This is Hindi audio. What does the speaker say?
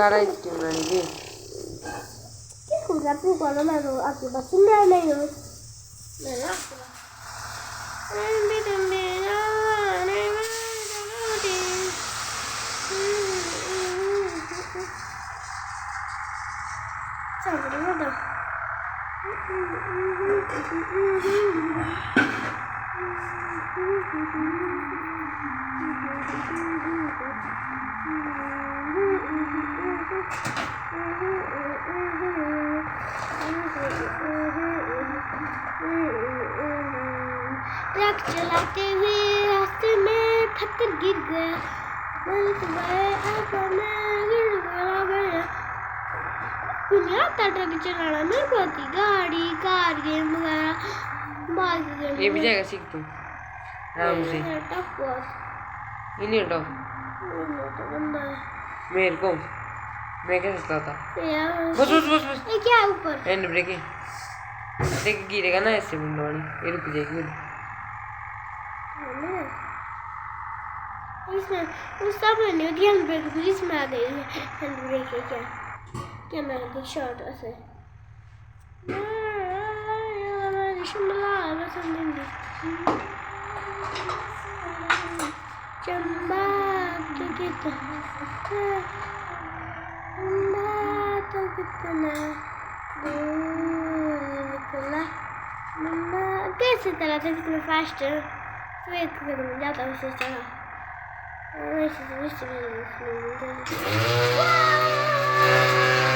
cara istiyor hani. Kuda tu kalau lalu aku baca mana yo. Mana? Truck चलाते हुए रास्ते में पत्थर गिर गया। दुनिया का ट्रक चलाना मेरे को आती, गाड़ी कार गेम वगैरह बाइक गेम। ये भी जाएगा सीख तू आराम से। ये नहीं हटाओ मेरे को, मैं कैसे चलाता। बस बस बस बस ये क्या है ऊपर? हैंड ब्रेक है, देख गिरेगा ना ऐसे विंडो वाली। ये रुक जाएगी इसमें उस सब नहीं होती हैंड ब्रेक, पुलिस में आ गई है हैंड ब्रेक है क्या? क्या मैं देख शॉट ऐसे चंबा तो कितना निकला मम्मा कैसे चला था कितना फास्ट तो एक कदम जाता उसे चला वैसे